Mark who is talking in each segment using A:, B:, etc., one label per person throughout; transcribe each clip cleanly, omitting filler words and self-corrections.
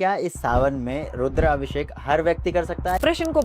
A: क्या इस सावन में रुद्र अभिषेक हर व्यक्ति कर सकता है?
B: प्रश्न को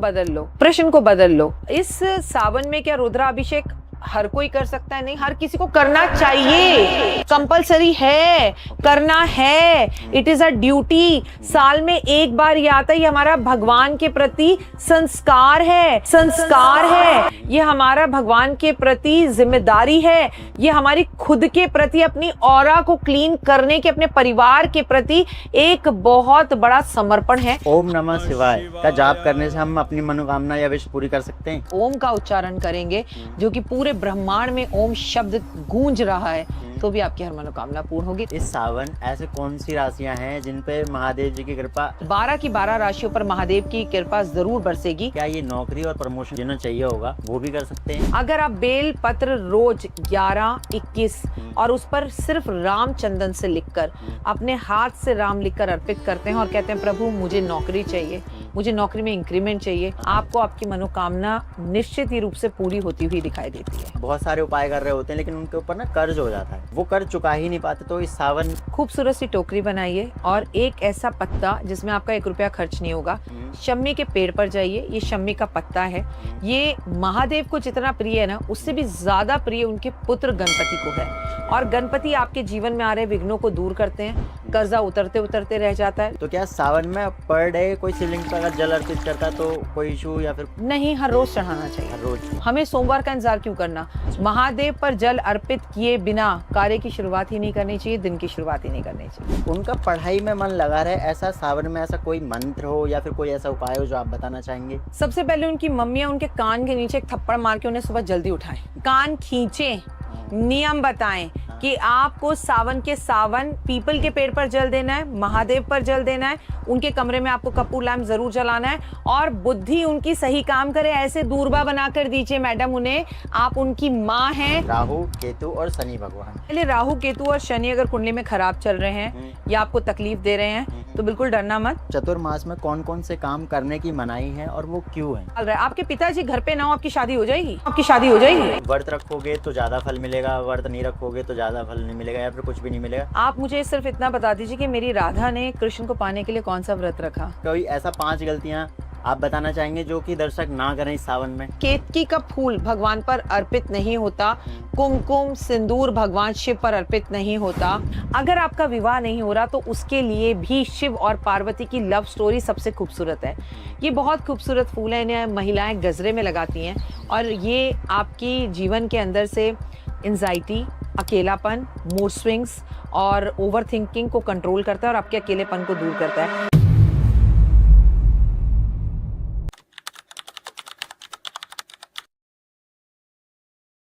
B: बदल लो। इस सावन में क्या रुद्राभिषेक हर कोई कर सकता है? नहीं, हर किसी को करना चाहिए, कंपलसरी है, करना है, इट इज अ ड्यूटी। साल में एक बार ये आता है, ये हमारा भगवान के प्रति संस्कार है, ये हमारा भगवान के प्रति जिम्मेदारी है, ये हमारी खुद के प्रति, अपनी ऑरा को क्लीन करने के, अपने परिवार के प्रति एक बहुत बड़ा समर्पण है।
A: ओम नमः शिवाय का जाप करने से हम अपनी मनोकामना या विश पूरी कर सकते हैं?
B: ओम का उच्चारण करेंगे, जो कि पूरे ब्रह्मांड में ओम शब्द गूंज रहा है, तो भी आपकी हर मनोकामना पूर्ण होगी।
A: इस सावन ऐसे कौन सी राशियां हैं जिन पे महादेव जी की कृपा?
B: 12 की 12 राशियों पर महादेव की कृपा जरूर बरसेगी।
A: क्या ये नौकरी और प्रमोशन जिन्हें चाहिए होगा वो भी कर सकते हैं?
B: अगर आप बेल पत्र रोज 11, 21 और उस पर सिर्फ राम चंदन से लिखकर, अपने हाथ से राम लिखकर अर्पित करते हैं और कहते हैं प्रभु मुझे नौकरी चाहिए, मुझे नौकरी में इंक्रीमेंट चाहिए, आपको आपकी मनोकामना निश्चित ही रूप से पूरी होती हुई दिखाई देती है।
A: बहुत सारे उपाय कर रहे होते हैं लेकिन उनके ऊपर ना कर्ज हो जाता है, वो कर्ज चुका ही नहीं पाते। तो इस सावन
B: खूबसूरत सी टोकरी बनाइए और एक ऐसा पत्ता जिसमें आपका 1 रुपया खर्च नहीं होगा, शम्मी के पेड़ पर जाइए, ये शम्मी का पत्ता है, ये महादेव को जितना प्रिय है ना, उससे भी ज्यादा प्रिय उनके पुत्र गणपति को है। और गणपति आपके जीवन में आ रहे विघ्नों को दूर करते हैं, कर्जा उतरते उतरते रह जाता है।
A: तो क्या सावन में पर डे कोई शिवलिंग पर अगर जल अर्पित करता तो कोई इशू या फिर
B: नहीं, हर रोज चढ़ाना चाहिए।
A: हर रोज?
B: हमें सोमवार का इंतजार क्यों करना? महादेव पर जल अर्पित किए बिना कार्य की शुरुआत ही नहीं करनी चाहिए, दिन की शुरुआत ही नहीं करनी चाहिए।
A: उनका पढ़ाई में मन लगा रहे, ऐसा सावन में ऐसा कोई मंत्र हो या फिर कोई ऐसा उपाय हो जो आप बताना चाहेंगे?
B: सबसे पहले उनकी मम्मियां उनके कान के नीचे एक थप्पड़ मार के उन्हें सुबह जल्दी उठाएं, कान खींचें, नियम बताएं कि आपको सावन के सावन पीपल के पेड़ पर जल देना है, महादेव पर जल देना है, उनके कमरे में आपको कपूर लैंप जरूर जलाना है और बुद्धि उनकी सही काम करे ऐसे दूरबा बना कर दीजिए मैडम उन्हें, आप उनकी माँ हैं।
A: राहु केतु और शनि भगवान।
B: पहले राहु केतु और शनि अगर कुंडली में खराब चल रहे हैं या आपको तकलीफ दे रहे हैं तो बिल्कुल डरना मत।
A: चतुर्मास में कौन कौन से काम करने की मनाही है और वो क्यों है?
B: आपके पिताजी घर पे ना हो, आपकी शादी हो जाएगी, आपकी शादी हो जाएगी।
A: व्रत रखोगे तो ज्यादा फल मिलेगा, व्रत नहीं रखोगे तो ज्यादा फल नहीं मिलेगा या फिर कुछ भी नहीं मिलेगा?
B: आप मुझे सिर्फ इतना बता दीजिए कि मेरी राधा ने कृष्ण को पाने के लिए कौन सा व्रत रखा?
A: कोई ऐसा 5 गलतियां आप बताना चाहेंगे जो कि दर्शक ना करें इस सावन में?
B: केतकी का फूल भगवान पर अर्पित नहीं होता, कुमकुम सिंदूर भगवान शिव पर अर्पित नहीं होता। अगर आपका विवाह नहीं हो रहा तो उसके लिए भी शिव और पार्वती की लव स्टोरी सबसे खूबसूरत है। ये बहुत खूबसूरत फूल है, इन्हें महिलाएं गजरे में लगाती हैं और ये आपकी जीवन के अंदर से एंजाइटी, अकेलापन, मूड स्विंग्स और ओवर थिंकिंग को कंट्रोल करता है और आपके अकेलेपन को दूर करता है।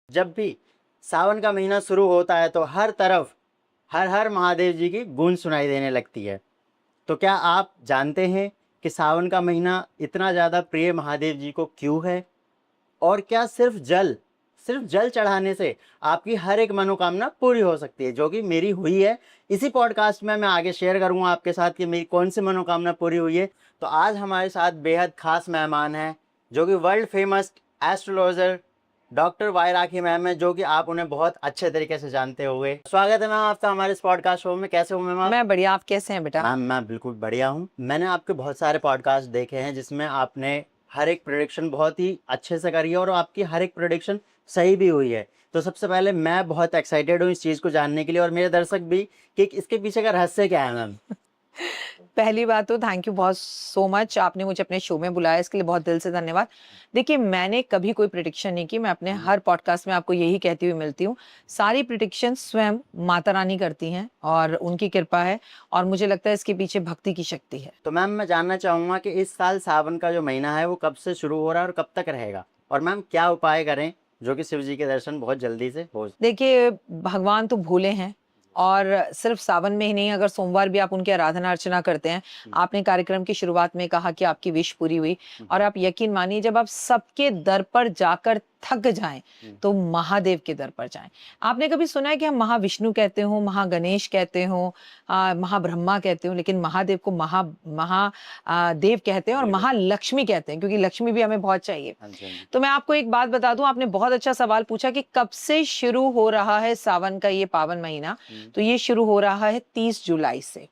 A: जब भी सावन का महीना शुरू होता है तो हर तरफ हर हर महादेव जी की गूंज सुनाई देने लगती है। तो क्या आप जानते हैं कि सावन का महीना इतना ज़्यादा प्रिय महादेव जी को क्यों है? और क्या सिर्फ जल चढ़ाने से आपकी हर एक मनोकामना पूरी हो सकती है, जो कि मेरी हुई है। इसी पॉडकास्ट में मैं आगे शेयर करूंगा आपके साथ कि मेरी कौन सी मनोकामना पूरी हुई है। तो आज हमारे साथ बेहद खास मेहमान हैं जो कि world famous astrologer doctor Y Rakhi ma'am है, जो कि आप उन्हें बहुत अच्छे तरीके से जानते होंगे। स्वागत है मैम आपका हमारे इस पॉडकास्ट शो में। कैसे हो मैम?
B: मैं बढ़िया, आप कैसे हैं बेटा?
A: मैम मैं बिल्कुल बढ़िया हूँ। मैंने आपके बहुत सारे पॉडकास्ट देखे हैं जिसमें आपने हर एक प्रेडिक्शन बहुत ही अच्छे से करी है और आपकी हर एक प्रेडिक्शन सही भी हुई है। तो सबसे पहले मैं बहुत एक्साइटेड हूँ इस चीज़ को जानने के लिए और मेरे दर्शक भी कि इसके पीछे का रहस्य क्या है मैम?
B: पहली बात तो थैंक यू बहुत सो मच, आपने मुझे अपने शो में बुलाया, इसके लिए बहुत दिल से धन्यवाद। देखिए मैंने कभी कोई प्रिडिक्शन नहीं की, मैं अपने हर पॉडकास्ट में आपको यही कहती हुई मिलती हूँ, सारी प्रिडिक्शन स्वयं माता रानी करती हैं और उनकी कृपा है और मुझे लगता है इसके पीछे भक्ति की शक्ति है।
A: तो मैम मैं जानना चाहूँगा कि इस साल सावन का जो महीना है वो कब से शुरू हो रहा है और कब तक रहेगा, और मैम क्या उपाय करें जो कि शिव जी के दर्शन बहुत जल्दी से हो?
B: देखिए भगवान तो भोले हैं और सिर्फ सावन में ही नहीं, अगर सोमवार भी आप उनकी आराधना अर्चना करते हैं। आपने कार्यक्रम की शुरुआत में कहा कि आपकी विश पूरी हुई और आप यकीन मानिए जब आप सबके दर पर जाकर थक जाएं तो महादेव के दर पर जाएं। आपने कभी सुना है कि हम महाविष्णु कहते हो, महागणेश कहते हो, महाब्रह्मा कहते हो, लेकिन महादेव को महादेव कहते हैं और महालक्ष्मी कहते हैं, क्योंकि लक्ष्मी भी हमें बहुत चाहिए। तो मैं आपको एक बात बता दूं, आपने बहुत अच्छा सवाल पूछा कि कब से शुरू हो रहा है सावन का ये पावन महीना। तो ये शुरू हो रहा है 30 जुलाई से।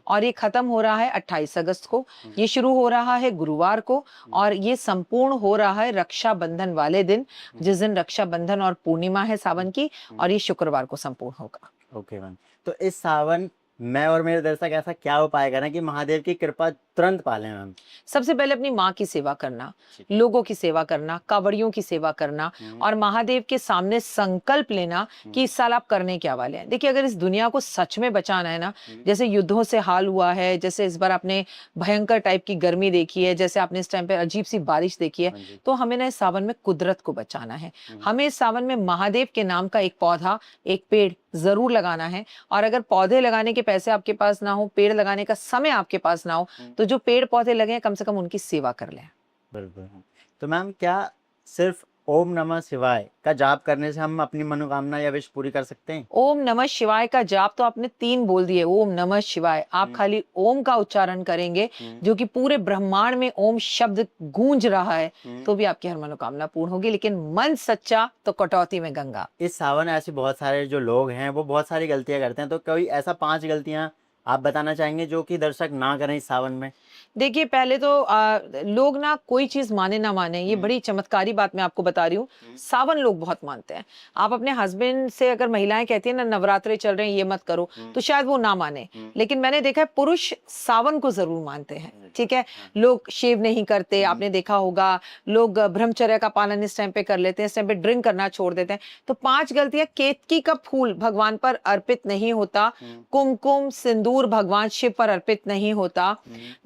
B: और ये खत्म हो रहा है 28 अगस्त को। ये शुरू हो रहा है गुरुवार को और ये संपूर्ण हो रहा है रक्षाबंधन वाले दिन, जिस दिन रक्षाबंधन और पूर्णिमा है सावन की, और ये शुक्रवार को संपूर्ण होगा।
A: ओके मैम, तो इस सावन मैं और मेरे दर्शक ऐसा क्या उपाय करें कि महादेव की कृपा तुरंत पालें मैम?
B: सबसे पहले अपनी माँ की सेवा करना,
A: ठीक
B: लोगों की सेवा करना, कांवड़ियों की सेवा करना और महादेव के सामने संकल्प लेना कि इस साल आप करने क्या वाले हैं। देखिए, अगर इस दुनिया को सच में बचाना है ना, जैसे युद्धों से हाल हुआ है, जैसे इस बार आपने भयंकर टाइप की गर्मी देखी है, जैसे आपने इस टाइम पे अजीब सी बारिश देखी है,
A: हाँ जी।
B: तो हमें ना इस सावन में कुदरत को बचाना है। हमें इस सावन में महादेव के नाम का एक पौधा, एक पेड़ जरूर लगाना है। और अगर पौधे लगाने के पैसे आपके पास ना हो, पेड़ लगाने का समय आपके पास ना हो, तो जो पेड़ पौधे लगे हैं कम से कम उनकी सेवा कर लें।
A: बिल्कुल। तो मैम, क्या सिर्फ ओम नमः शिवाय का जाप करने से हम अपनी मनोकामना या विश पूरी कर सकते हैं?
B: ओम नमः शिवाय का जाप तो आपने 3 बोल दिए, ओम नमः शिवाय। आप खाली ओम का उच्चारण करेंगे, जो कि पूरे ब्रह्मांड में ओम शब्द गूंज रहा है, तो भी आपकी हर मनोकामना पूर्ण होगी। लेकिन मन सच्चा तो कटौती में गंगा।
A: इस सावन ऐसे बहुत सारे जो लोग हैं वो बहुत सारी गलतियां करते हैं, तो कोई ऐसा 5 गलतियां आप बताना चाहेंगे जो कि दर्शक ना करें इस सावन में?
B: देखिए, पहले तो लोग ना कोई चीज माने ना माने, ये बड़ी चमत्कारी बात मैं आपको बता रही हूँ। सावन लोग बहुत मानते हैं। आप अपने हस्बैंड से अगर महिलाएं कहती हैं ना नवरात्रे चल रहे हैं ये मत करो, तो शायद वो ना माने। लेकिन मैंने देखा है पुरुष सावन को जरूर मानते हैं। ठीक है, लोग शेव नहीं करते, आपने देखा होगा। लोग ब्रह्मचर्य का पालन इस टाइम पे कर लेते हैं, इस टाइम पे ड्रिंक करना छोड़ देते हैं। तो 5 गलतियां, केतकी का फूल भगवान पर अर्पित नहीं होता, कुमकुम सिंदूर भगवान शिव पर अर्पित नहीं होता,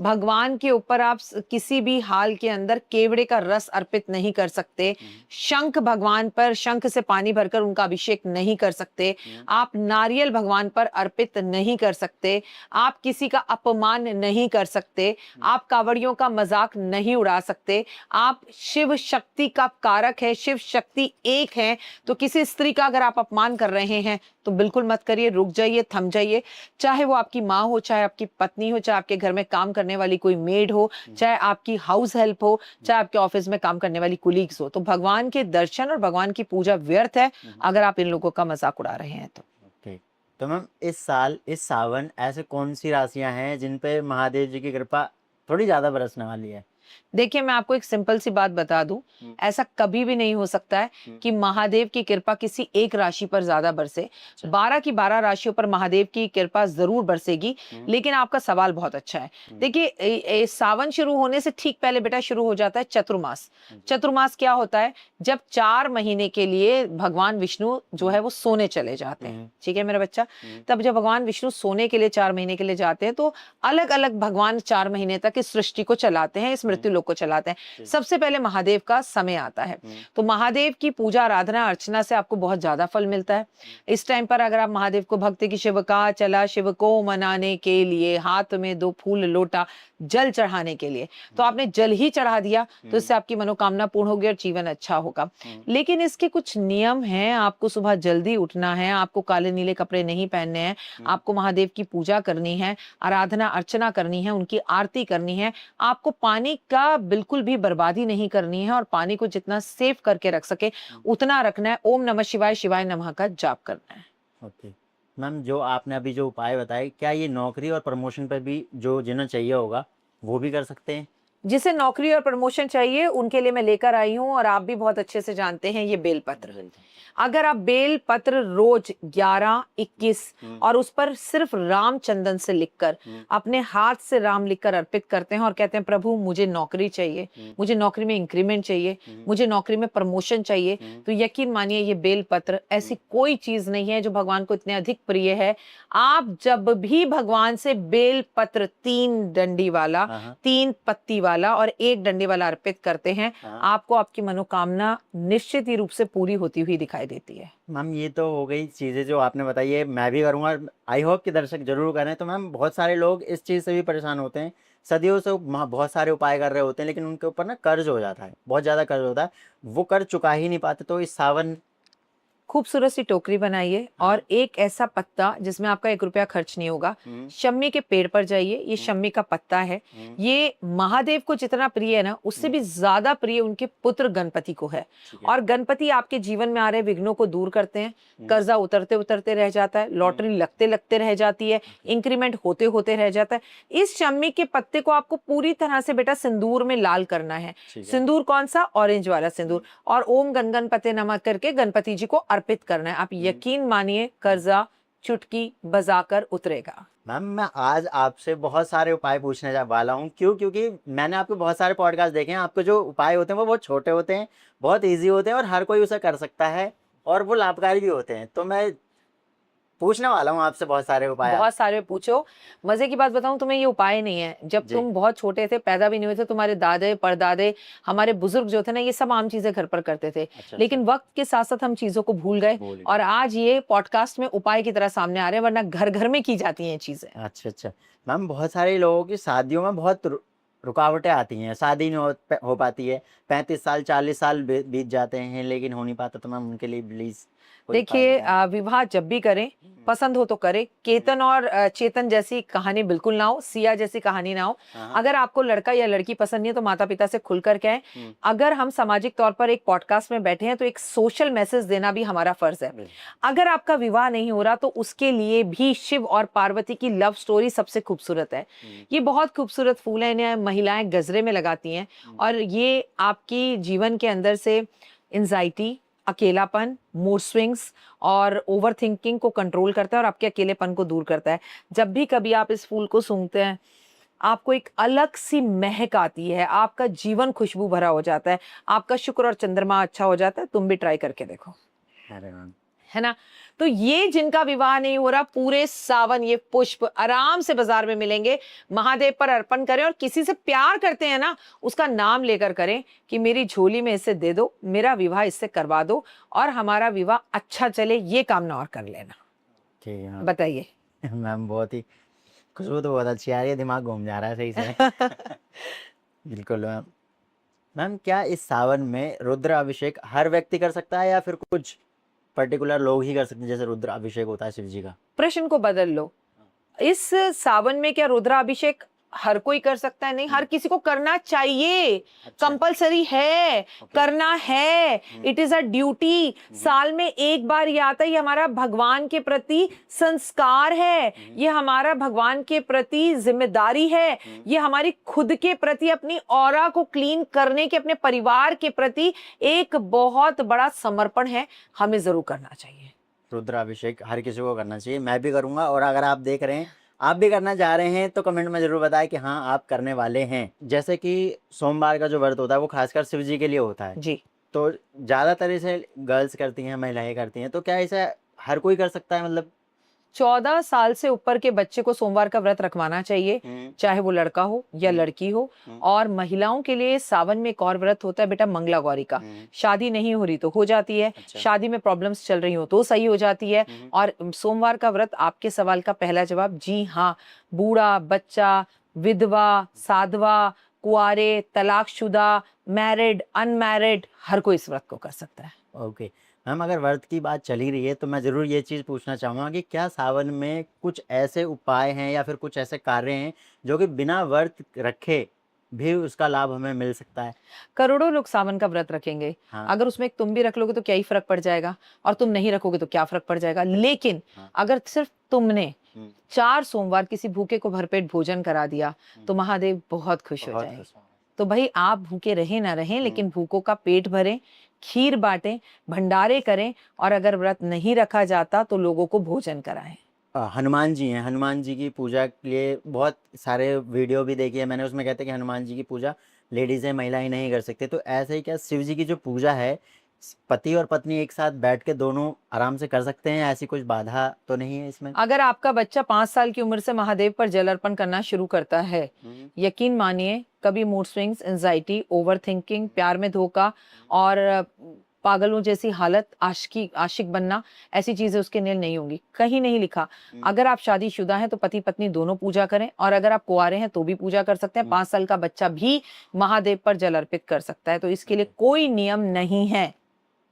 B: भगवान के ऊपर आप किसी भी हाल के अंदर केवड़े का रस अर्पित नहीं कर सकते, शंख भगवान पर शंख से पानी भरकर उनका अभिषेक नहीं कर सकते, आप नारियल भगवान पर अर्पित नहीं कर सकते, आप किसी का अपमान नहीं कर सकते, आप कावड़ियों का मजाक नहीं उड़ा सकते, आप शिव शक्ति का कारक है, शिव शक्ति एक है। तो किसी स्त्री का अगर आप अपमान कर रहे हैं तो बिल्कुल मत करिए, रुक जाइए, थम जाइए। चाहे वो आपकी माँ हो, चाहे आपकी पत्नी हो, चाहे आपके घर में काम करने वाली कोई मेड हो, चाहे आपकी हाउस हेल्प हो, चाहे आपके ऑफिस में काम करने वाली कुलीग्स हो, तो भगवान के दर्शन और भगवान की पूजा व्यर्थ है अगर आप इन लोगों का मजाक उड़ा रहे हैं तो।
A: ओके। तो मैम, इस साल इस सावन ऐसे कौन सी राशियां हैं जिन पे महादेव जी की कृपा थोड़ी ज्यादा बरसने वाली है?
B: देखिए, मैं आपको एक सिंपल सी बात बता दूं, ऐसा कभी भी नहीं हो सकता है कि महादेव की कृपा किसी एक राशि पर ज्यादा बरसे। 12 की 12 राशियों पर महादेव की कृपा जरूर बरसेगी। लेकिन आपका सवाल बहुत अच्छा है। देखिए, सावन शुरू होने से ठीक पहले बेटा शुरू हो जाता है चतुर्मास। चतुर्मास क्या होता है? जब 4 महीने के लिए भगवान विष्णु जो है वो सोने चले जाते हैं। ठीक है मेरा बच्चा, तब जब भगवान विष्णु सोने के लिए 4 महीने के लिए जाते हैं, तो अलग अलग भगवान 4 महीने तक इस सृष्टि को चलाते हैं, इस मृत्यु लोक को चलाते हैं। सबसे पहले महादेव का समय आता है, तो महादेव की पूजा आराधना अर्चना से आपको बहुत ज्यादा फल मिलता है। इस टाइम पर अगर आप महादेव को भक्ति की शिव का चला शिव को मनाने के लिए, हाथ में 2 फूल लोटा जल चढ़ाने के लिए, तो आपने जल ही चढ़ा दिया, तो इससे आपकी मनोकामना पूर्ण होगी और जीवन अच्छा होगा। लेकिन इसके कुछ नियम हैं। आपको सुबह जल्दी उठना है, आपको काले नीले कपड़े नहीं पहनने हैं, आपको महादेव की पूजा करनी है, आराधना अर्चना करनी है, उनकी आरती करनी है। आपको पानी का बिल्कुल भी बर्बादी नहीं करनी है और पानी को जितना सेव करके रख सके उतना रखना है। ओम नमः शिवाय, शिवाय नमः का जाप करना है।
A: ओके मैम, जो आपने अभी जो उपाय बताए, क्या ये नौकरी और प्रमोशन पर भी जो जिन्हें चाहिए होगा वो भी कर सकते हैं?
B: जिसे नौकरी और प्रमोशन चाहिए उनके लिए मैं लेकर आई हूं, और आप भी बहुत अच्छे से जानते हैं, ये बेलपत्र। अगर आप बेलपत्र रोज 11, 21 और उस पर सिर्फ रामचंदन से लिखकर, अपने हाथ से राम लिखकर अर्पित करते हैं और कहते हैं प्रभु मुझे नौकरी चाहिए, मुझे नौकरी में इंक्रीमेंट चाहिए, मुझे नौकरी में प्रमोशन चाहिए, तो यकीन मानिए ये बेलपत्र ऐसी कोई चीज नहीं है जो भगवान को इतने अधिक प्रिय है। आप जब भी भगवान से बेलपत्र 3 डंडी वाला, 3 पत्ती वाला और 1 डंडे वाला अर्पित करते हैं, आपको आपकी मनोकामना निश्चित ही रूप से पूरी होती हुई दिखाई देती है।
A: मैम, ये तो हो गई चीज़ें जो आपने बताई है, मैं भी करूँगा। आई होप कि दर्शक जरूर करें। तो मैम, बहुत सारे लोग इस चीज़ से भी परेशान होते हैं, सदियों से बहुत सारे उपाय कर रहे होते हैं, लेकिन उनके ऊपर ना कर्ज हो जाता है, बहुत ज़्यादा कर्ज होता है, वो कर्ज चुका ही नहीं पाते। तो इस सावन
B: खूबसूरत सी टोकरी बनाइए और एक ऐसा पत्ता जिसमें आपका 1 रुपया खर्च नहीं होगा, शम्मी के पेड़ पर जाइए, ये शम्मी का पत्ता है, ये महादेव को जितना प्रिय है ना, उससे भी ज्यादा प्रिय उनके पुत्र गणपति को है। और गणपति आपके जीवन में आ रहे विघ्नों को दूर करते हैं, कर्जा उतरते उतरते रह जाता है, लॉटरी लगते लगते रह जाती है, इंक्रीमेंट होते होते रह जाता है। इस शम्मी के पत्ते को आपको पूरी तरह से बेटा सिंदूर में लाल करना है। सिंदूर कौन सा? ऑरेंज वाला सिंदूर। और ओम गण गणपते नमः करके गणपति जी को अर्पित करना है। आप यकीन मानिए कर्जा चुटकी बजाकर उतरेगा।
A: मैम मैं आज आपसे बहुत सारे उपाय पूछने वाला हूँ। क्योंकि मैंने आपके बहुत सारे पॉडकास्ट देखे हैं, आपके जो उपाय होते हैं वो बहुत छोटे होते हैं, बहुत इजी होते हैं और हर कोई उसे कर सकता है और वो लाभकारी भी होते हैं। तो मैं पूछने वाला हूँ आपसे बहुत सारे उपाय।
B: बहुत सारे पूछो। मजे की बात बताऊं तुम्हें, ये उपाय नहीं है। जब तुम बहुत छोटे थे, पैदा भी नहीं हुए थे, तुम्हारे दादे परदादे हमारे बुजुर्ग जो थे ना, ये सब आम चीजें घर पर करते थे। लेकिन वक्त के साथ साथ हम चीजों को भूल गए और आज ये पॉडकास्ट में उपाय की तरह सामने आ रहे हैं, वरना घर घर में की जाती हैं ये चीजें।
A: अच्छा मैम, बहुत सारे लोगों की शादियों में बहुत रुकावटें आती हैं, शादी नहीं हो पाती है, 35 साल 40 साल बीत जाते हैं लेकिन हो नहीं पाता। तो मैम उनके लिए प्लीज
B: देखिए, विवाह जब भी करें, पसंद हो तो करें। केतन और चेतन जैसी कहानी बिल्कुल ना हो, सिया जैसी कहानी ना हो। अगर आपको लड़का या लड़की पसंद नहीं है तो माता पिता से खुलकर कहें। अगर हम सामाजिक तौर पर एक पॉडकास्ट में बैठे हैं तो एक सोशल मैसेज देना भी हमारा फर्ज है। अगर आपका विवाह नहीं हो रहा तो उसके लिए भी शिव और पार्वती की लव स्टोरी सबसे खूबसूरत है। ये बहुत खूबसूरत फूल है, इन्हें महिलाएं गजरे में लगाती हैं और ये आपकी जीवन के अंदर से एंजाइटी, अकेलापन, मूड स्विंग्स और ओवर थिंकिंग को कंट्रोल करता है और आपके अकेलेपन को दूर करता है। जब भी कभी आप इस फूल को सूंघते हैं, आपको एक अलग सी महक आती है, आपका जीवन खुशबू भरा हो जाता है, आपका शुक्र और चंद्रमा अच्छा हो जाता है। तुम भी ट्राई करके देखो, है ना। तो ये जिनका विवाह नहीं हो रहा, पूरे सावन ये पुष्प आराम से बाजार में मिलेंगे, महादेव पर अर्पण करें और किसी से प्यार करते हैं ना, उसका नाम लेकर करें कि मेरी झोली में इसे दे दो, मेरा विवाह इससे करवा दो और हमारा विवाह अच्छा चले, ये कामना और कर लेना।
A: ठीक है,
B: बताइए
A: मैम। बहुत ही खुशबू तो बहुत अच्छी आ रही है, दिमाग घूम जा रहा है सही से। बिल्कुल मैम। मैम क्या इस सावन में रुद्र अभिषेक हर व्यक्ति कर सकता है या फिर कुछ पर्टिकुलर लोग ही कर सकते हैं, जैसे रुद्र अभिषेक होता है शिव जी का?
B: प्रश्न को बदल लो। इस सावन में क्या रुद्राभिषेक हर कोई कर सकता है? नहीं, हर किसी को करना चाहिए। कंपलसरी है, करना है, इट इज अ ड्यूटी। साल में एक बार ये आता है, ये हमारा भगवान के प्रति संस्कार है, ये हमारा भगवान के प्रति जिम्मेदारी है, ये हमारी खुद के प्रति अपनी ऑरा को क्लीन करने के, अपने परिवार के प्रति एक बहुत बड़ा समर्पण है। हमें जरूर करना चाहिए।
A: रुद्राभिषेक हर किसी को करना चाहिए, मैं भी करूंगा। और अगर आप देख रहे हैं, आप भी करना चाह रहे हैं, तो कमेंट में जरूर बताएं कि हाँ आप करने वाले हैं। जैसे कि सोमवार का जो व्रत होता है वो खासकर शिव जी के लिए होता है
B: जी।
A: तो ज्यादातर इसे गर्ल्स करती हैं, महिलाएं करती हैं। तो क्या इसे हर कोई कर सकता है? मतलब
B: 14 साल से ऊपर के बच्चे को सोमवार का व्रत रखवाना चाहिए, चाहे वो लड़का हो या लड़की हो। और महिलाओं के लिए सावन में एक और व्रत होता है बेटा, मंगला गौरी का। शादी नहीं हो रही तो हो जाती है, शादी में प्रॉब्लम्स चल रही हो तो सही हो जाती है। और सोमवार का व्रत, आपके सवाल का पहला जवाब जी हाँ, बूढ़ा, बच्चा, विधवा, साधवा, कुआरे, तलाकशुदा, मैरिड, अनमैरिड, हर कोई इस व्रत को कर सकता है।
A: ओके मैम, अगर व्रत की बात चली रही है तो मैं ज़रूर ये चीज़ पूछना चाहूँगा कि क्या सावन में कुछ ऐसे उपाय हैं या फिर कुछ ऐसे कार्य हैं जो कि बिना व्रत रखे भी उसका लाभ हमें मिल सकता है?
B: करोड़ों लोग सावन का व्रत रखेंगे।
A: हाँ।
B: अगर उसमें एक तुम भी रख लोगे तो क्या ही फर्क पड़ जाएगा, और तुम नहीं रखोगे तो क्या फर्क पड़ जाएगा। लेकिन अगर सिर्फ तुमने 4 सोमवार किसी भूखे को भरपेट भोजन करा दिया तो महादेव बहुत खुश हो जाए। तो भाई आप भूखे रहे ना रहें, लेकिन भूखों का पेट भरें, खीर बांटें, भंडारे करें, और अगर व्रत नहीं रखा जाता तो लोगों को भोजन कराएं।
A: हनुमान जी हैं, हनुमान जी की पूजा के लिए बहुत सारे वीडियो भी देखी है मैंने, उसमें कहते हैं कि हनुमान जी की पूजा लेडीज़ें, महिलाएं नहीं कर सकते। तो ऐसे ही क्या शिव जी की जो पूजा है, पति और पत्नी एक साथ बैठ के दोनों आराम से कर सकते हैं? ऐसी कुछ बाधा तो नहीं है इसमें?
B: अगर आपका बच्चा 5 साल की उम्र से महादेव पर जल अर्पण करना शुरू करता है, यकीन मानिए कभी mood swings, anxiety, over thinking, प्यार में धोखा और पागलों जैसी हालत, आशिक बनना, ऐसी चीजें उसके लिए नहीं होंगी। कहीं नहीं लिखा। अगर आप शादीशुदा हैं तो पति पत्नी दोनों पूजा करें, और अगर आप कुंवारे हैं तो भी पूजा कर सकते हैं। 5 साल का बच्चा भी महादेव पर जल अर्पित कर सकता है, तो इसके लिए कोई नियम नहीं है।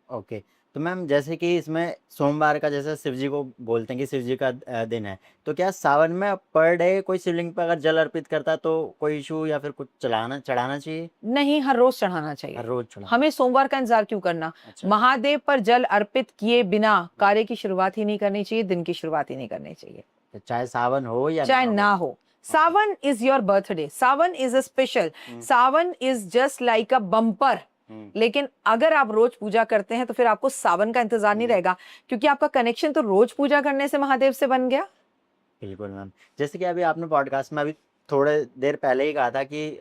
A: ओके, तो मैम जैसे कि इसमें सोमवार का जैसे शिव जी को बोलते हैं कि शिव जी का दिन है, तो क्या सावन में पर डे कोई शिवलिंग पे अगर जल अर्पित करता है तो कोई इशू या फिर कुछ चढ़ाना चाहिए?
B: नहीं, हर रोज चढ़ाना
A: हर
B: चाहिए।
A: रोज चढ़ाना।
B: हमें सोमवार का इंतजार क्यों करना?
A: अच्छा।
B: महादेव पर जल अर्पित किए बिना कार्य की शुरुआत ही नहीं करनी चाहिए, दिन की शुरुआत ही नहीं करनी चाहिए,
A: तो चाहे सावन हो या
B: चाहे
A: ना
B: ना
A: हो।
B: हो। Sawan is your birthday, Sawan is a special, Sawan is just like a bumper. लेकिन अगर आप रोज पूजा करते हैं तो फिर आपको सावन का इंतजार नहीं रहेगा, क्योंकि आपका कनेक्शन तो रोज पूजा करने से महादेव से बन गया।
A: बिल्कुल मैम, जैसे कि अभी आपने पॉडकास्ट में अभी थोड़े देर पहले ही कहा था कि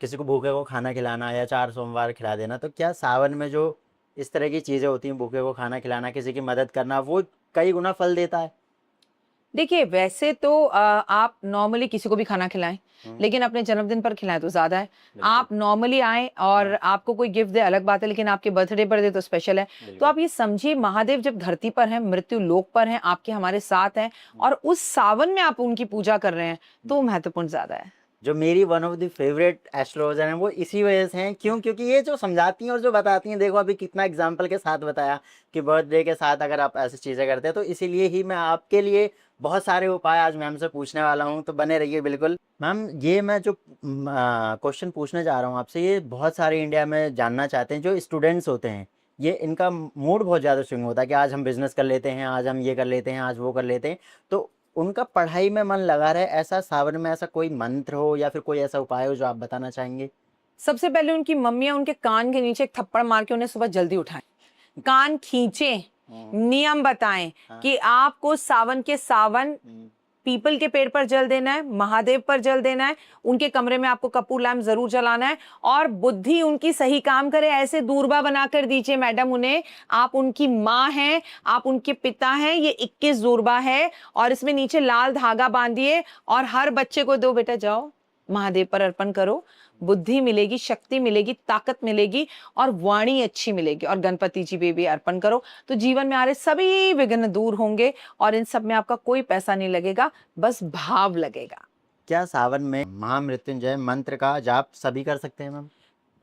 A: किसी को भूखे को खाना खिलाना या 4 सोमवार खिला देना, तो क्या सावन में जो इस तरह की चीज़ें होती हैं, भूखे को खाना खिलाना, किसी की मदद करना, वो कई गुना फल देता है?
B: देखिए, वैसे तो आप नॉर्मली किसी को भी खाना खिलाएं, लेकिन अपने जन्मदिन पर खिलाएं तो ज्यादा है। आप नॉर्मली आए और आपको कोई गिफ्ट दे अलग बात है, लेकिन आपके बर्थडे पर दे तो स्पेशल है। तो आप ये समझिए, महादेव जब धरती पर हैं, मृत्यु लोक पर हैं, आपके हमारे साथ हैं, और उस सावन में आप उनकी पूजा कर रहे हैं, तो महत्वपूर्ण ज्यादा है।
A: जो मेरी one of the favourite astrologer हैं वो इसी वजह से हैं, क्यों? क्योंकि ये जो समझाती हैं और जो बताती हैं, देखो अभी कितना एग्जाम्पल के साथ बताया कि बर्थडे के साथ अगर आप ऐसी चीज़ें करते हैं, तो इसीलिए ही मैं आपके लिए बहुत सारे उपाय आज मैम से पूछने वाला हूँ, तो बने रहिए बिल्कुल। मैम ये मैं जो क्वेश्चन पूछने जा रहा हूँ आपसे, ये बहुत सारे इंडिया में जानना चाहते हैं, जो स्टूडेंट्स होते हैं, ये इनका मूड बहुत ज़्यादा स्विंग होता है कि आज हम बिजनेस कर लेते हैं, आज हम ये कर लेते हैं, आज वो कर लेते हैं, तो उनका पढ़ाई में मन लगा रहे, ऐसा सावन में ऐसा कोई मंत्र हो या फिर कोई ऐसा उपाय हो जो आप बताना चाहेंगे?
B: सबसे पहले उनकी मम्मियां उनके कान के नीचे एक थप्पड़ मार के उन्हें सुबह जल्दी उठाएं, कान खींचें, नियम बताएं कि आपको सावन के सावन पीपल के पेड़ पर जल देना है, महादेव पर जल देना है, उनके कमरे में आपको कपूर लैम्प जरूर जलाना है, और बुद्धि उनकी सही काम करे ऐसे दूरबा बनाकर दीजिए मैडम उन्हें। आप उनकी माँ हैं, आप उनके पिता हैं, ये 21 दूरबा है, और इसमें नीचे लाल धागा बांधिए और हर बच्चे को दो, बेटा जाओ महादेव पर अर्पण करो। बुद्धि मिलेगी, शक्ति मिलेगी, ताकत मिलेगी, और वाणी अच्छी मिलेगी, और गणपति जी पे भी अर्पण करो, तो जीवन में आ रहे सभी विघ्न दूर होंगे, और इन सब में आपका कोई पैसा नहीं लगेगा, बस भाव लगेगा।
A: क्या सावन में महामृत्युंजय मंत्र का जाप सभी कर सकते हैं मैम?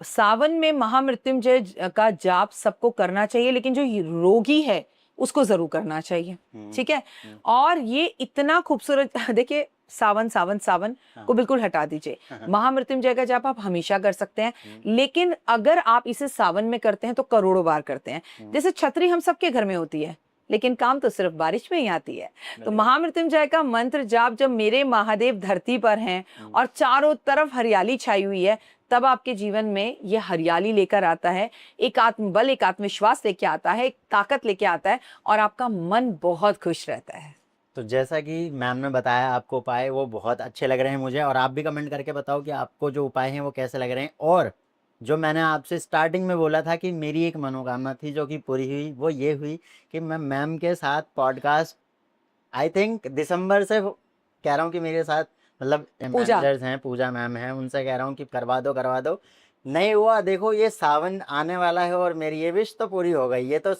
B: सावन में महामृत्युंजय का जाप सबको करना चाहिए, लेकिन जो रोगी है उसको जरूर करना चाहिए, ठीक है। और ये इतना खूबसूरत देखिए, सावन सावन सावन को बिल्कुल हटा दीजिए। महामृत्युंजय का जाप आप हमेशा कर सकते हैं, लेकिन अगर आप इसे सावन में करते हैं तो करोड़ों बार करते हैं। जैसे छतरी हम सबके घर में होती है, लेकिन काम तो सिर्फ बारिश में ही आती है। तो महामृत्युंजय का मंत्र जाप जब मेरे महादेव धरती पर हैं और चारों तरफ हरियाली छाई हुई है, तब आपके जीवन में ये हरियाली लेकर आता है, एक आत्मबल, एक आत्मविश्वास लेके आता है, एक ताकत लेके आता है, और आपका मन बहुत खुश रहता है।
A: तो जैसा कि मैम ने बताया आपको उपाय, वो बहुत अच्छे लग रहे हैं मुझे, और आप भी कमेंट करके बताओ कि आपको जो उपाय हैं वो कैसे लग रहे हैं। और जो मैंने आपसे स्टार्टिंग में बोला था कि मेरी एक मनोकामना थी जो कि पूरी हुई, वो ये हुई कि मैं मैम के साथ पॉडकास्ट आई थिंक दिसंबर से कह रहा हूँ कि मेरे साथ, मतलब मैनेजर्स हैं, पूजा मैम हैं, उनसे कह रहा हूँ कि करवा दो करवा दो, नहीं हुआ। देखो ये सावन आने वाला है और मेरी ये विश तो पूरी हो गई। ये तो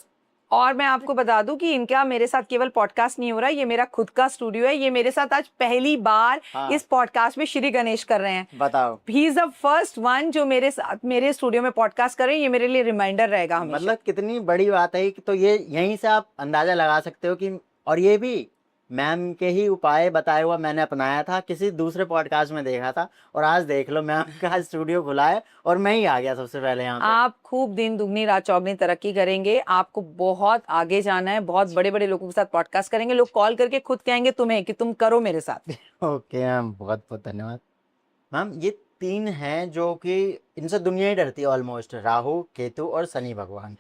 B: और मैं आपको बता दूं कि इनका मेरे साथ केवल पॉडकास्ट नहीं हो रहा है, ये मेरा खुद का स्टूडियो है। ये मेरे साथ आज पहली बार इस पॉडकास्ट में श्री गणेश कर रहे हैं।
A: बताओ,
B: he is the first one जो मेरे साथ मेरे स्टूडियो में पॉडकास्ट कर रहे हैं। ये मेरे लिए रिमाइंडर रहेगा हमेशा।
A: मतलब कितनी बड़ी बात है कि, तो ये यहीं से आप अंदाजा लगा सकते हो कि, और ये भी मैम के ही उपाय बताया हुआ मैंने अपनाया था, किसी दूसरे पॉडकास्ट में देखा था, और आज देख लो मैम का स्टूडियो खुला है और मैं ही आ गया सबसे पहले यहाँ पे।
B: आप खूब दिन दुगनी रात चौगनी तरक्की करेंगे, आपको बहुत आगे जाना है, बहुत बड़े बड़े लोगों के साथ पॉडकास्ट करेंगे, लोग कॉल करके खुद कहेंगे तुम्हें कि तुम करो मेरे साथ।
A: ओके मैम, बहुत बहुत धन्यवाद। मैम ये 3 हैं जो कि इनसे दुनिया ही डरती है ऑलमोस्ट, राहु, केतु और शनि भगवान।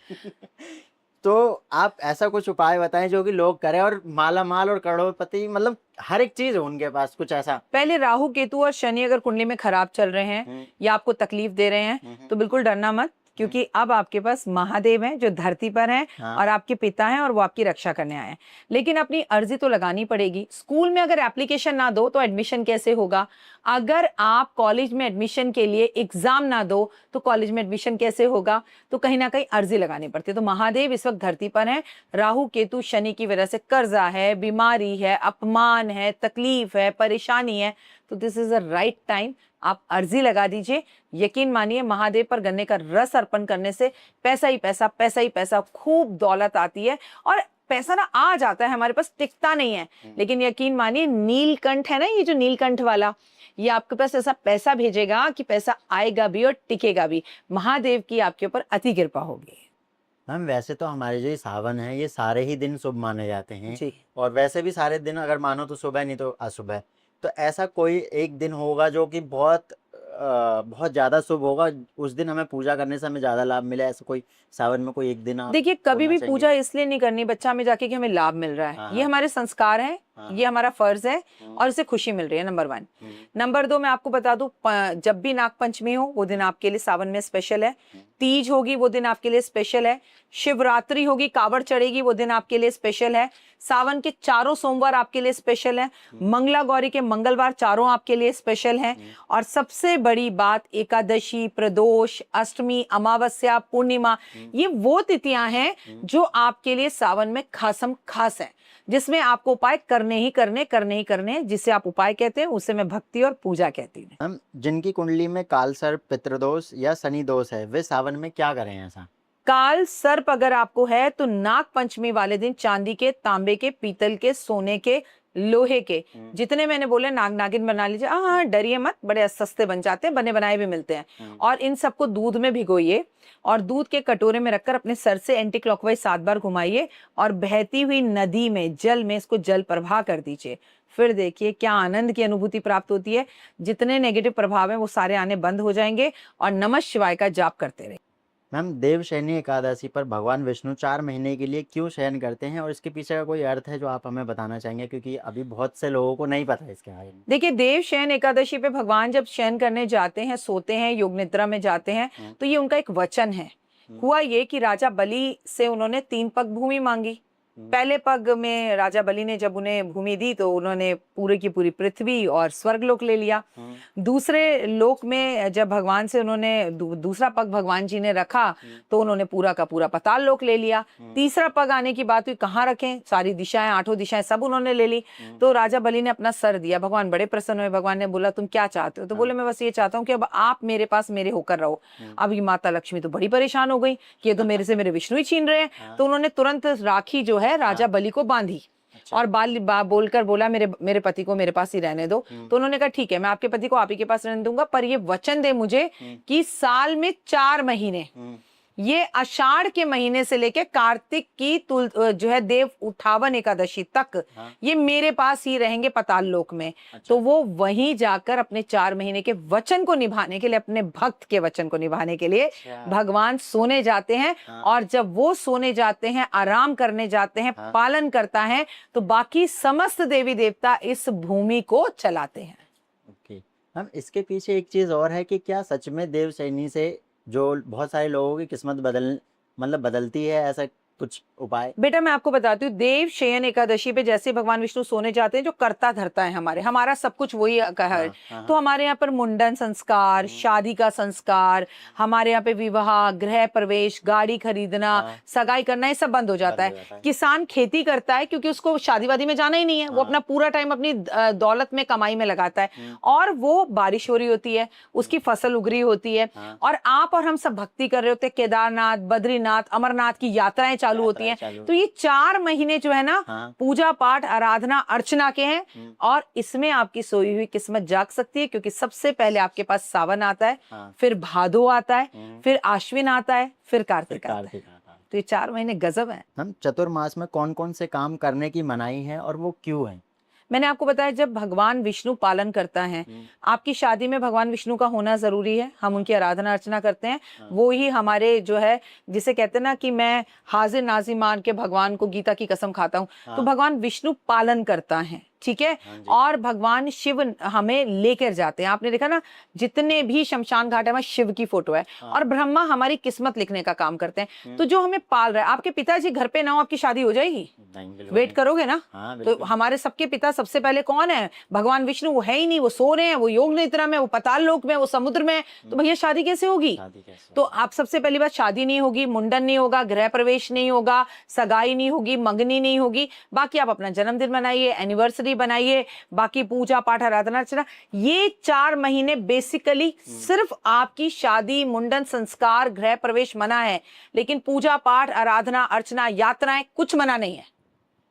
A: तो आप ऐसा कुछ उपाय बताएं जो कि लोग करें और माला माल और करोड़पति, मतलब हर एक चीज हो उनके पास कुछ ऐसा।
B: पहले राहु, केतु और शनि अगर कुंडली में खराब चल रहे हैं या आपको तकलीफ दे रहे हैं, तो बिल्कुल डरना मत, क्योंकि अब आपके पास महादेव हैं जो धरती पर हैं, और आपके पिता हैं और वो आपकी रक्षा करने आए हैं। लेकिन अपनी अर्जी तो लगानी पड़ेगी। स्कूल में अगर एप्लीकेशन ना दो तो एडमिशन कैसे होगा? अगर आप कॉलेज में एडमिशन के लिए एग्जाम ना दो तो कॉलेज में एडमिशन कैसे होगा? तो कहीं ना कहीं अर्जी लगानी पड़ती है। तो महादेव इस वक्त धरती पर हैं। राहु, केतु, शनि की वजह से कर्जा है, बीमारी है, अपमान है, तकलीफ है, परेशानी है, तो this is a right time, आप अर्जी लगा दीजिए। यकीन मानिए महादेव पर गन्ने का रस अर्पण करने से पैसा ही पैसा, पैसा ही पैसा, खूब दौलत आती है। और पैसा ना आ जाता है हमारे पास, टिकता नहीं है। लेकिन यकीन मानिए नीलकंठ है ना, ये जो नीलकंठ वाला, ये आपके पास ऐसा पैसा भेजेगा कि पैसा आएगा भी और टिकेगा भी। महादेव की आपके ऊपर अति कृपा होगी।
A: मैम वैसे तो हमारे जो ये सावन है ये सारे ही दिन शुभ माने जाते हैं,
B: जी।
A: और वैसे भी सारे दिन अगर मानो तो सुबह नहीं तो अशुभ है। तो ऐसा कोई एक दिन होगा जो कि बहुत ज़्यादा शुभ होगा, उस दिन हमें पूजा करने से हमें ज़्यादा लाभ मिले, ऐसा कोई सावन में कोई एक दिन आप
B: देखिए, कभी
A: बोलना
B: भी
A: चाहेंगे?
B: पूजा इसलिए नहीं करनी बच्चा में जाके कि हमें लाभ मिल रहा है।
A: हाँ,
B: ये
A: हाँ।
B: हमारे संस्कार हैं,
A: हाँ,
B: ये हमारा फर्ज है
A: हम्म,
B: और इससे खुशी मिल रही है, नंबर 1।
A: हम्म,
B: नंबर 2, मैं आपको बता दूं, जब भी नाग पंचमी हो वो दिन आपके लिए सावन में स्पेशल है। तीज होगी वो दिन आपके लिए स्पेशल है। शिवरात्रि होगी, कावड़ चढ़ेगी, वो दिन आपके लिए स्पेशल है। सावन के चारों सोमवार आपके लिए स्पेशल है। मंगला गौरी के मंगलवार चारों आपके लिए स्पेशल हैं। और सबसे बड़ी बात, एकादशी, प्रदोष, अष्टमी, अमावस्या, पूर्णिमा, ये वो तिथियां हैं जो आपके लिए सावन में खासम खास है, जिसमें आपको उपाय करने ही करने हैं। जिसे आप उपाय कहते हैं उसे मैं भक्ति और पूजा कहती हूँ।
A: मैम जिनकी कुंडली में काल सर्प, पितृदोष या शनि दोष है वे सावन में क्या करें ऐसा?
B: काल सर्प अगर आपको है तो नाग पंचमी वाले दिन चांदी के, तांबे के, पीतल के, सोने के, लोहे के, जितने मैंने बोले नाग नागिन बना लीजिए। हाँ, डरिए मत, बड़े सस्ते बन जाते हैं, बने बनाए भी मिलते हैं। और इन सबको दूध में भिगोइए और दूध के कटोरे में रखकर अपने सर से एंटी क्लॉकवाइज 7 बार घुमाइए और बहती हुई नदी में, जल में इसको जल प्रवाह कर दीजिए। फिर देखिए क्या आनंद की अनुभूति प्राप्त होती है। जितने नेगेटिव प्रभाव हैं वो सारे आने बंद हो जाएंगे। और नमः शिवाय का जाप करते रहिए।
A: मैम देवशयनी एकादशी पर भगवान विष्णु 4 महीने के लिए क्यों शयन करते हैं, और इसके पीछे का कोई अर्थ है जो आप हमें बताना चाहेंगे, क्योंकि अभी बहुत से लोगों को नहीं पता है इसके बारे में।
B: देखिए, देव शयन एकादशी पे भगवान जब शयन करने जाते हैं, सोते हैं, योग निद्रा में जाते हैं, तो ये उनका एक वचन है। हुआ ये कि राजा बलि से उन्होंने 3 पग भूमि मांगी। पहले पग में राजा बलि ने जब उन्हें भूमि दी तो उन्होंने पूरी की पूरी पृथ्वी और स्वर्गलोक ले लिया। दूसरे लोक में जब भगवान से उन्होंने दूसरा पग भगवान जी ने रखा तो उन्होंने पूरा का पूरा पाताल लोक ले लिया। तीसरा पग आने की बात हुई, कहाँ रखें, सारी दिशाएं, 8 दिशाएं सब उन्होंने ले ली। तो राजा बलि ने अपना सर दिया। भगवान बड़े प्रसन्न हुए। भगवान ने बोला तुम क्या चाहते हो? तो बोले मैं बस ये चाहता हूँ कि अब आप मेरे पास मेरे होकर रहो। अब ये माता लक्ष्मी तो बड़ी परेशान हो गई कि ये तो मेरे से मेरे विष्णु ही छीन रहे हैं। तो उन्होंने तुरंत राखी जो है राजा बलि को बांधी और बोलकर बोला मेरे पति को मेरे पास ही रहने दो। तो उन्होंने कहा ठीक है, मैं आपके पति को आप ही के पास रहने दूंगा, पर ये वचन दे मुझे कि साल में 4 महीने, ये आषाढ़ के महीने से लेके कार्तिक की जो है देव उठावन एकादशी तक, ये मेरे पास ही रहेंगे पाताल लोक में। तो वो वहीं जाकर अपने 4 महीने के वचन को निभाने के लिए, अपने भक्त के वचन को निभाने के लिए भगवान सोने जाते हैं। और जब वो सोने जाते हैं, आराम करने जाते हैं, पालन करता है, तो बाकी समस्त देवी देवता इस भूमि को चलाते हैं।
A: ओके मैम, इसके पीछे एक चीज़ और है कि क्या सच में देवशयनी से जो बहुत सारे लोगों की किस्मत बदलती है, ऐसा कुछ उपाय?
B: बेटा मैं आपको बताती हूँ, देव शयन एकादशी पे जैसे भगवान विष्णु सोने जाते हैं, जो करता धरता है हमारा सब कुछ वही कहा है। तो हमारे यहाँ पर मुंडन संस्कार, शादी का संस्कार, हमारे यहाँ पे विवाह, गृह प्रवेश, गाड़ी खरीदना, सगाई करना, ये सब बंद हो जाता है। किसान खेती करता है क्योंकि उसको शादी वादी में जाना ही नहीं है, वो अपना पूरा टाइम अपनी दौलत में, कमाई में लगाता है। और वो बारिश हो रही होती है, उसकी फसल उग रही होती है, और आप और हम सब भक्ति कर रहे होते हैं। केदारनाथ, बद्रीनाथ, अमरनाथ की यात्राएं चालू होती हैं। तो ये 4 महीने जो है ना, पूजा पाठ, आराधना, अर्चना के हैं। और इसमें आपकी सोई हुई किस्मत जाग सकती है, क्योंकि सबसे पहले आपके पास सावन आता है, फिर भादो आता है, फिर आश्विन आता है, फिर कार्तिक आता है। तो ये 4 महीने गजब है।
A: हम चतुर्मास में कौन कौन से काम करने की मनाही है और वो क्यों है?
B: मैंने आपको बताया, जब भगवान विष्णु पालन करता है, आपकी शादी में भगवान विष्णु का होना जरूरी है। हम उनकी आराधना अर्चना करते हैं। वो ही हमारे जो है, जिसे कहते हैं ना कि मैं हाजिर नाजिर मान के भगवान को गीता की कसम खाता हूँ, तो भगवान विष्णु पालन करता है, ठीक है। और भगवान शिव हमें लेकर जाते हैं। आपने देखा ना, जितने भी शमशान घाट है वहाँ शिव की फोटो है। और ब्रह्मा हमारी किस्मत लिखने का काम करते हैं। तो जो हमें पाल रहा है, आपके पिताजी घर पे ना हो, आपकी शादी हो जाएगी? वेट करोगे ना? तो हमारे सबके पिता सबसे पहले कौन है? भगवान विष्णु। वो है ही नहीं, वो सो रहे हैं, वो योग निद्रा में, वो पाताल लोक में, वो समुद्र में। तो भैया शादी कैसे होगी? तो आप सबसे पहली बात, शादी नहीं होगी, मुंडन नहीं होगा, गृह प्रवेश नहीं होगा, सगाई नहीं होगी, मंगनी नहीं होगी। बाकी आप अपना जन्मदिन मनाइए, एनिवर्सरी प्रसादी बनाइए, बाकी पूजा पाठ आराधना अर्चना। ये 4 महीने बेसिकली सिर्फ आपकी शादी, मुंडन, संस्कार, गृह प्रवेश मना है, लेकिन पूजा पाठ आराधना अर्चना यात्राएं कुछ मना नहीं है।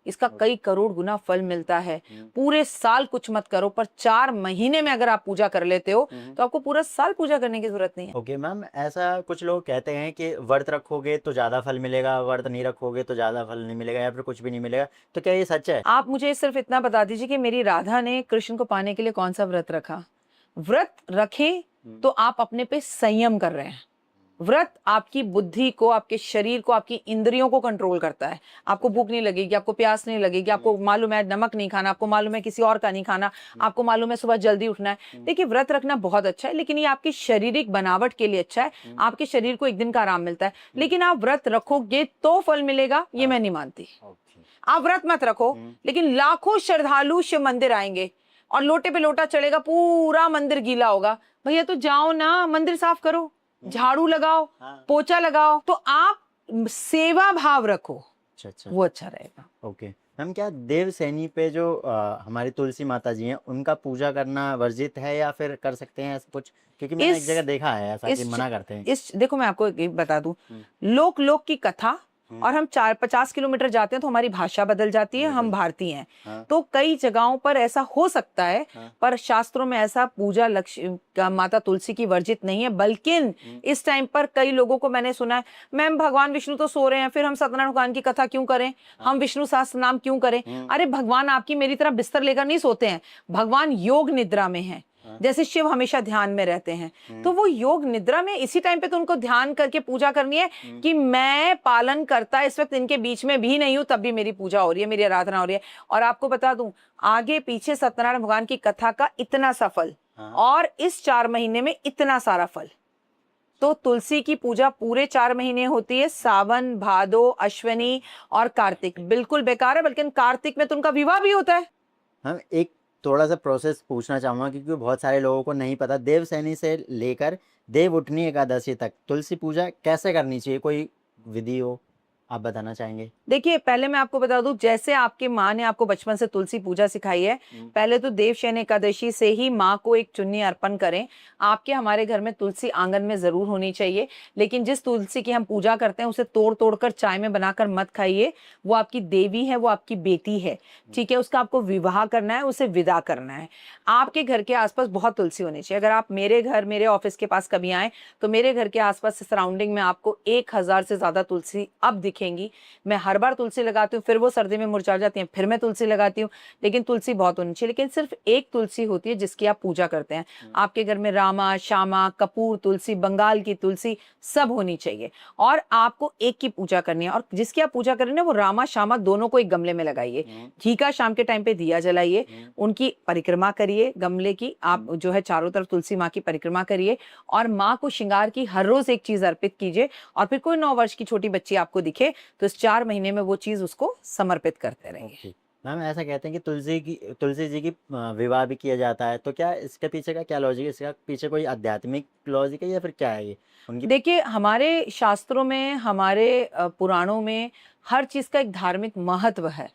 B: इसका कई करोड़ गुना फल मिलता है। पूरे साल कुछ मत करो, पर 4 महीने में अगर आप पूजा कर लेते हो तो आपको पूरा साल पूजा करने की जरूरत नहीं है।
A: ओके मैम, ऐसा कुछ लोग कहते हैं कि व्रत रखोगे तो ज़्यादा फल मिलेगा, व्रत नहीं रखोगे तो ज़्यादा फल नहीं मिलेगा, या फिर कुछ भी नहीं मिलेगा, तो क्या ये सच है?
B: आप मुझे सिर्फ इतना बता दीजिए कि मेरी राधा ने कृष्ण को पाने के लिए कौन सा व्रत रखा? व्रत रखें तो आप अपने पे संयम कर रहे हैं। व्रत आपकी बुद्धि को, आपके शरीर को, आपकी इंद्रियों को कंट्रोल करता है। आपको भूख नहीं लगेगी, आपको प्यास नहीं लगेगी, आपको मालूम है नमक नहीं खाना, आपको मालूम है किसी और का नहीं खाना, आपको मालूम है सुबह जल्दी उठना है। देखिए, व्रत रखना बहुत अच्छा है, लेकिन ये आपकी शारीरिक बनावट के लिए अच्छा है। आपके शरीर को एक दिन का आराम मिलता है, लेकिन आप व्रत रखोगे तो फल मिलेगा, ये मैं नहीं मानती। आप व्रत मत रखो, लेकिन लाखों श्रद्धालु शिव मंदिर आएंगे और लोटे पे लोटा चढ़ेगा, पूरा मंदिर गीला होगा। भैया तो जाओ ना, मंदिर साफ करो, झाड़ू लगाओ, पोछा लगाओ, तो आप सेवा भाव रखो।
A: अच्छा,
B: वो अच्छा रहेगा।
A: ओके मैम, क्या देवसैनी पे जो हमारी तुलसी माता जी हैं, उनका पूजा करना वर्जित है या फिर कर सकते हैं ऐसा कुछ? क्योंकि मैंने एक जगह देखा है ऐसा कि मना करते हैं।
B: देखो, मैं आपको एक बता दूं, लोक लोक की कथा, और हम 4-50 किलोमीटर जाते हैं तो हमारी भाषा बदल जाती है, हम भारतीय हैं।
A: हाँ।
B: तो कई जगहों पर ऐसा हो सकता है,
A: हाँ।
B: पर शास्त्रों में ऐसा पूजा लक्ष्य का माता तुलसी की वर्जित नहीं है। बल्कि इस टाइम पर कई लोगों को मैंने सुना है, मैम भगवान विष्णु तो सो रहे हैं, फिर हम सत्यनारायण भगवान की कथा क्यों करें, हम विष्णु सहस्त्र नाम क्यों करें? अरे भगवान आपकी मेरी तरह बिस्तर लेकर नहीं सोते हैं, भगवान योग निद्रा में है। जैसे शिव हमेशा ध्यान में रहते हैं, तो वो योग निद्रा में इसी टाइम पे तो उनको ध्यान करके पूजा करनी है कि मैं पालन करता इस वक्त इनके बीच में भी नहीं हूं, तब भी मेरी पूजा हो रही है, मेरी आराधना हो रही है। और आपको बता दूं, आगे पीछे सत्यनारायण भगवान की कथा का इतना सा फल, और इस 4 महीने में इतना सारा फल। तो तुलसी की पूजा पूरे 4 महीने होती है, सावन, भादो, अश्विनी और कार्तिक। बिल्कुल बेकार है, बल्कि कार्तिक में तो उनका विवाह भी होता है।
A: हम एक थोड़ा सा प्रोसेस पूछना चाहूँगा, क्योंकि बहुत सारे लोगों को नहीं पता। देवसैनी से लेकर देवउठनी एकादशी तक तुलसी पूजा कैसे करनी चाहिए, कोई विधि हो आप बताना चाहेंगे?
B: देखिए, पहले मैं आपको बता दूं, जैसे आपके माँ ने आपको बचपन से तुलसी पूजा सिखाई है, पहले तो देवशयनी एकादशी से ही माँ को एक चुन्नी अर्पण करें। आपके हमारे घर में तुलसी आंगन में जरूर होनी चाहिए, लेकिन जिस तुलसी की हम पूजा करते हैं उसे तोड़ तोड़ कर चाय में बनाकर मत खाइए। वो आपकी देवी है, वो आपकी बेटी है, ठीक है? उसका आपको विवाह करना है, उसे विदा करना है। आपके घर के आसपास बहुत तुलसी होनी चाहिए। अगर आप मेरे घर, मेरे ऑफिस के पास कभी आए, तो मेरे घर के आसपास सराउंडिंग में आपको 1000 से ज्यादा तुलसी अब दिखेंगी। मैं हर बार तुलसी लगाती हूँ, फिर वो सर्दी में मुरझा जाती है, फिर मैं तुलसी लगाती हूँ, लेकिन तुलसी बहुत होनी चाहिए। लेकिन सिर्फ एक तुलसी होती है जिसकी आप पूजा करते हैं। आपके घर में रामा, श्यामा, कपूर तुलसी, बंगाल की तुलसी सब होनी चाहिए, और आपको एक की पूजा करनी है। और जिसकी आप पूजा कर रहे हैं वो रामा श्यामा दोनों को एक गमले में लगाइए, घी का शाम के टाइम पे दिया जलाइए, उनकी परिक्रमा करिए गमले की। आप जो है चारों तरफ तुलसी माँ की परिक्रमा करिए, और माँ को श्रृंगार की हर रोज एक चीज अर्पित कीजिए। और फिर कोई 9 वर्ष की छोटी बच्ची आपको दिखे तो इस 4 महीने में वो चीज उसको समर्पित करते रहिए।
A: मैम, ऐसा कहते हैं कि तुलसी जी की विवाह भी किया जाता है, तो क्या इसके पीछे का क्या लॉजिक है? इसका पीछे कोई आध्यात्मिक लॉजिक है या फिर क्या है ये उनकी?
B: देखिए, हमारे शास्त्रों में, हमारे पुराणों में हर चीज का एक धार्मिक महत्व है।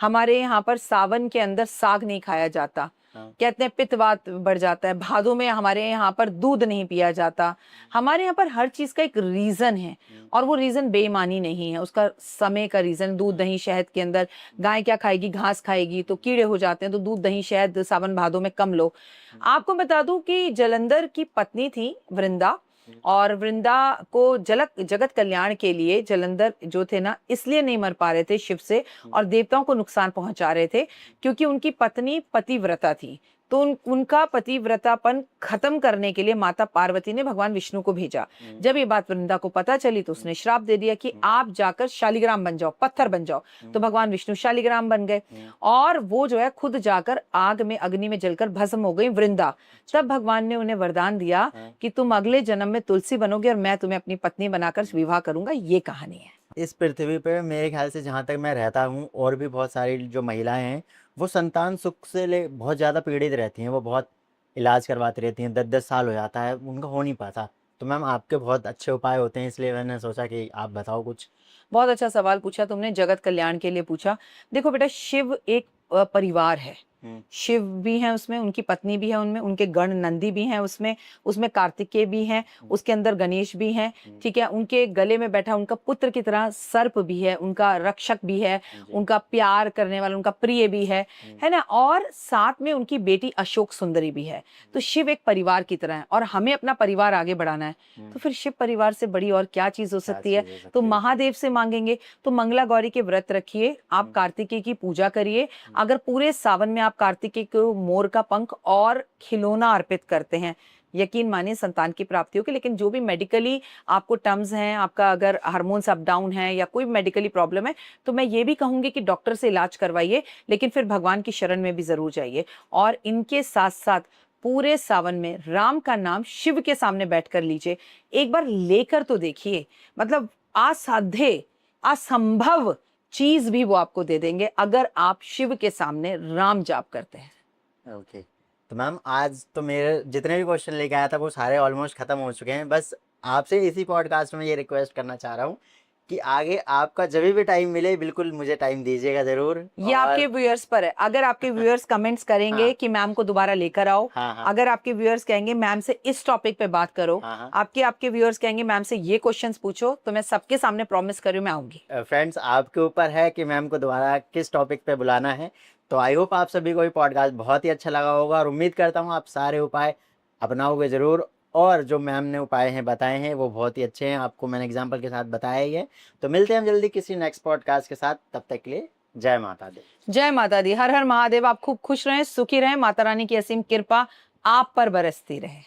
B: हमारे यहाँ पर सावन के अंदर साग नहीं खाया जाता, कहते हैं पित्तवात बढ़ जाता है। भादों में हमारे यहाँ पर दूध नहीं पिया जाता। हमारे यहाँ पर हर चीज का एक रीजन है, और वो रीजन बेईमानी नहीं है, उसका समय का रीजन। दूध दही शहद के अंदर गाय क्या खाएगी, घास खाएगी, तो कीड़े हो जाते हैं, तो दूध दही शहद सावन भादों में कम लो। आपको बता दूं कि जलंधर की पत्नी थी वृंदा, और वृंदा को जगत कल्याण के लिए जलंधर जो थे ना, इसलिए नहीं मर पा रहे थे शिव से और देवताओं को नुकसान पहुंचा रहे थे, क्योंकि उनकी पत्नी पतिव्रता थी। तो उनका पतिव्रतापन खत्म करने के लिए माता पार्वती ने भगवान विष्णु को भेजा। जब ये बात वृंदा को पता चली तो उसने श्राप दे दिया कि आप जाकर शालिग्राम बन जाओ, पत्थर बन जाओ। तो भगवान विष्णु शालिग्राम बन गए, और वो जो है खुद जाकर आग में, अग्नि में जलकर भस्म हो गई वृंदा। तब भगवान ने उन्हें वरदान दिया कि तुम अगले जन्म में तुलसी बनोगे और मैं तुम्हें अपनी पत्नी बनाकर विवाह करूंगा। ये कहानी है।
A: इस पृथ्वी पे मेरे ख्याल से जहाँ तक मैं रहता हूँ, और भी बहुत सारी जो महिलाएं हैं वो संतान सुख से ले बहुत ज़्यादा पीड़ित रहती हैं। वो बहुत इलाज करवाती रहती हैं, 10-10 साल हो जाता है, उनका हो नहीं पाता। तो मैम, आपके बहुत अच्छे उपाय होते हैं, इसलिए मैंने सोचा कि आप बताओ कुछ।
B: बहुत अच्छा सवाल पूछा तुमने, जगत कल्याण के लिए पूछा। देखो बेटा, शिव एक परिवार है, शिव भी हैं उसमें, उनकी पत्नी भी है उनमें, उनके गण नंदी भी हैं उसमें, उसमें कार्तिकेय भी हैं, उसके अंदर गणेश भी हैं, ठीक है। उनके गले में बैठा उनका पुत्र की तरह सर्प भी है, उनका रक्षक भी है, उनका प्यार करने वाला, उनका प्रिय भी है ना। और साथ में उनकी बेटी अशोक सुंदरी भी है। तो शिव एक परिवार की तरह है और हमें अपना परिवार आगे बढ़ाना है, तो फिर शिव परिवार से बड़ी और क्या चीज हो सकती है। तो महादेव से मांगेंगे तो मंगला गौरी के व्रत रखिए, आप कार्तिकेय की पूजा करिए। अगर पूरे सावन में आप कार्तिकेय को मोर का पंख और खिलौना अर्पित करते हैं, यकीन मानिए संतान की प्राप्ति होगी। लेकिन जो भी मेडिकली आपको टर्म्स हैं, आपका अगर हार्मोन्स अप डाउन है या कोई मेडिकली प्रॉब्लम है, तो मैं ये भी कहूंगी कि डॉक्टर से इलाज करवाइए, लेकिन फिर भगवान की शरण में भी जरूर जाइए। और इनके साथ साथ पूरे सावन में राम का नाम शिव के सामने बैठकर लीजिए, एक बार लेकर तो देखिए, मतलब असाध्य असंभव चीज भी वो आपको दे देंगे अगर आप शिव के सामने राम जाप करते हैं।
A: ओके, तो मैम आज तो मेरे जितने भी क्वेश्चन लेके आया था वो सारे ऑलमोस्ट खत्म हो चुके हैं। बस आपसे इसी पॉडकास्ट में ये रिक्वेस्ट करना चाह रहा हूँ कि आगे आपका जब भी टाइम मिले बिल्कुल मुझे टाइम दीजिएगा जरूर।
B: ये आपके व्यूअर्स पर है। अगर आपके व्यूअर्स कमेंट्स करेंगे
A: हाँ,
B: कि मैम को दोबारा लेकर आओ,
A: हाँ,
B: अगर आपके व्यूअर्स कहेंगे मैम से इस टॉपिक पे बात करो,
A: हाँ,
B: आपके व्यूअर्स कहेंगे मैम से ये क्वेश्चंस पूछो, तो मैं सबके सामने प्रॉमिस कर रही हूँ मैं आऊंगी।
A: फ्रेंड्स आपके ऊपर है कि मैम को दोबारा किस टॉपिक पे बुलाना है। तो आई होप आप सभी को ये पॉडकास्ट बहुत ही अच्छा लगा होगा और उम्मीद करता हूँ आप सारे उपाय अपनाओगे ज़रूर। और जो मैम ने उपाय हैं बताए हैं वो बहुत ही अच्छे हैं, आपको मैंने एग्जांपल के साथ बताया ही है। तो मिलते हैं हम जल्दी किसी नेक्स्ट पॉडकास्ट के साथ, तब तक के लिए जय माता दी।
B: जय माता दी, हर हर महादेव। आप खूब खुश रहें, सुखी रहें, माता रानी की असीम कृपा आप पर बरसती रहे।